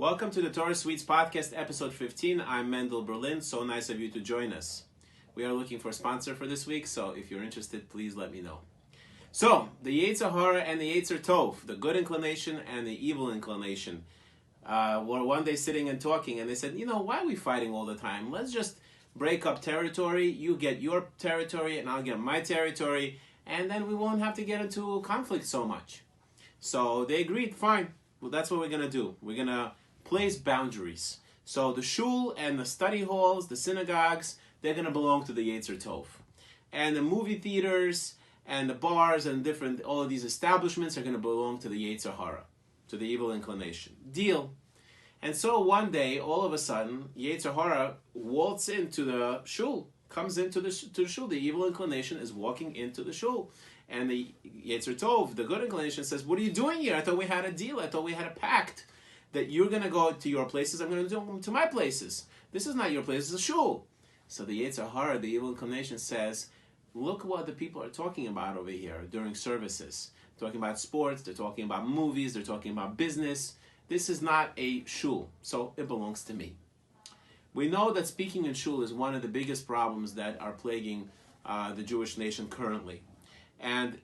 Welcome to the Torah Suites Podcast, episode 15. I'm Mendel Berlin. So nice of you to join us. We are looking for a sponsor for this week, so if you're interested, please let me know. So, the Yetzer Hara and the Yetzer Tov, the good inclination and the evil inclination, were one day sitting and talking, and they said, why are we fighting all the time? Let's just break up territory. You get your territory, and I'll get my territory, and then we won't have to get into conflict so much. So they agreed, fine. Well, that's what we're going to do. We're going to place boundaries. So the shul and the study halls, the synagogues, they're going to belong to the Yetzer Tov. And the movie theaters and the bars and all of these establishments are going to belong to the Yetzer Hara, to the evil inclination. Deal. And so one day, all of a sudden, Yetzer Hara waltz into the shul, comes into the shul. The evil inclination is walking into the shul. And the Yetzer Tov, the good inclination, says, what are you doing here? I thought we had a deal. I thought we had a pact that you're going to go to your places, I'm going to go to my places. This is not your place, it's a shul. So the Yetzer Hara, the evil inclination, says, look what the people are talking about over here during services. They're talking about sports, they're talking about movies, they're talking about business. This is not a shul, so it belongs to me. We know that speaking in shul is one of the biggest problems that are plaguing the Jewish nation currently. And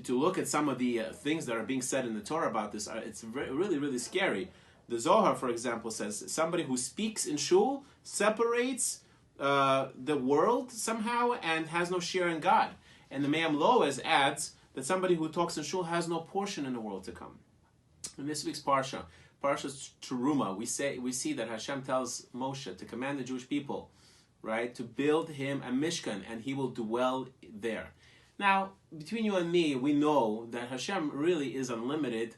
to look at some of the things that are being said in the Torah about this, it's really, really scary. The Zohar, for example, says somebody who speaks in shul separates the world somehow and has no share in God. And the Me'am Loez adds that somebody who talks in shul has no portion in the world to come. In this week's Parsha, Parsha's Teruma, we see that Hashem tells Moshe to command the Jewish people, right, to build him a Mishkan, and he will dwell there. Now, between you and me, we know that Hashem really is unlimited,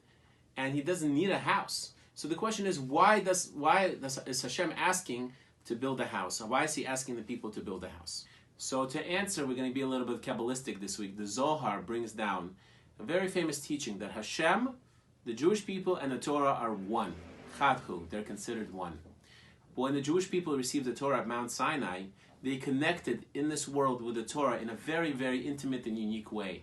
and he doesn't need a house. So the question is, why is Hashem asking to build a house? Why is he asking the people to build a house? So to answer, we're going to be a little bit Kabbalistic this week. The Zohar brings down a very famous teaching that Hashem, the Jewish people, and the Torah are one. Chadhu, they're considered one. But when the Jewish people received the Torah at Mount Sinai, they connected in this world with the Torah in a very, very intimate and unique way.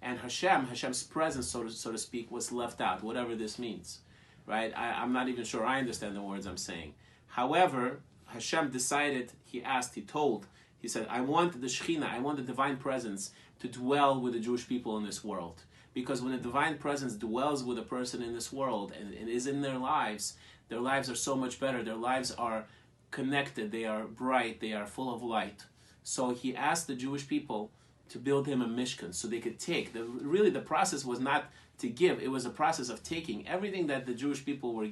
And Hashem's presence, so to speak, was left out, whatever this means. Right? I'm not even sure I understand the words I'm saying. However, Hashem decided, he said, I want the Shekhinah, I want the divine presence to dwell with the Jewish people in this world. Because when the divine presence dwells with a person in this world and is in their lives are so much better. Their lives are connected, they are bright, they are full of light. So he asked the Jewish people to build him a Mishkan so they could take. Really the process was not to give, it was a process of taking. Everything that the Jewish people were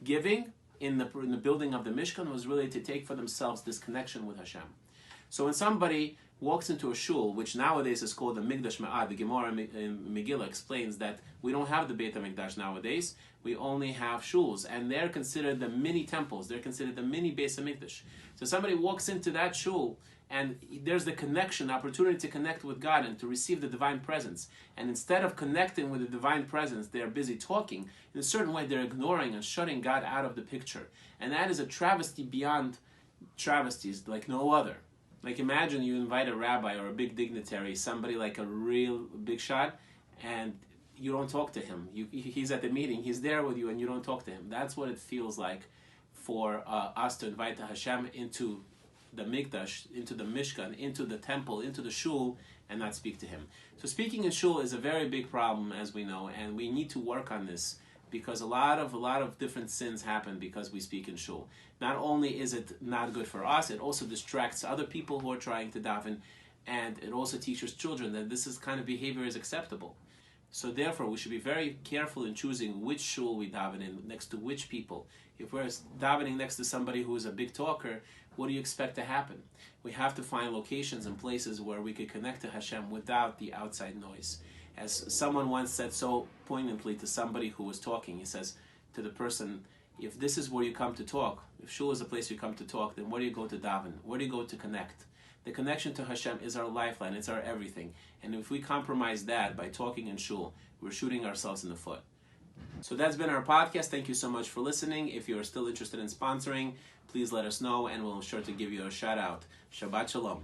giving in the building of the Mishkan was really to take for themselves this connection with Hashem. So when somebody walks into a shul, which nowadays is called the Mikdash Ma'ad, the Gemara in Megillah explains that we don't have the Beit HaMikdash nowadays, we only have shuls, and they're considered the mini temples, they're considered the mini Beis HaMikdash. So somebody walks into that shul, and there's the connection, the opportunity to connect with God and to receive the divine presence. And instead of connecting with the divine presence, they're busy talking. In a certain way, they're ignoring and shutting God out of the picture. And that is a travesty beyond travesties, like no other. Like imagine you invite a rabbi or a big dignitary, somebody like a real big shot, and you don't talk to him. He's at the meeting, he's there with you, and you don't talk to him. That's what it feels like for us to invite Hashem into the Mikdash, into the Mishkan, into the temple, into the shul, and not speak to him. So speaking in shul is a very big problem, as we know, and we need to work on this because a lot of different sins happen because we speak in shul. Not only is it not good for us, it also distracts other people who are trying to daven, and it also teaches children that this kind of behavior is acceptable. So therefore, we should be very careful in choosing which shul we daven in, next to which people. If we're davening next to somebody who is a big talker, what do you expect to happen? We have to find locations and places where we could connect to Hashem without the outside noise. As someone once said so poignantly to somebody who was talking, he says to the person, if this is where you come to talk, if shul is a place you come to talk, then where do you go to daven? Where do you go to connect? The connection to Hashem is our lifeline, it's our everything. And if we compromise that by talking in shul, we're shooting ourselves in the foot. So that's been our podcast. Thank you so much for listening. If you're still interested in sponsoring, please let us know and we'll be sure to give you a shout out. Shabbat Shalom.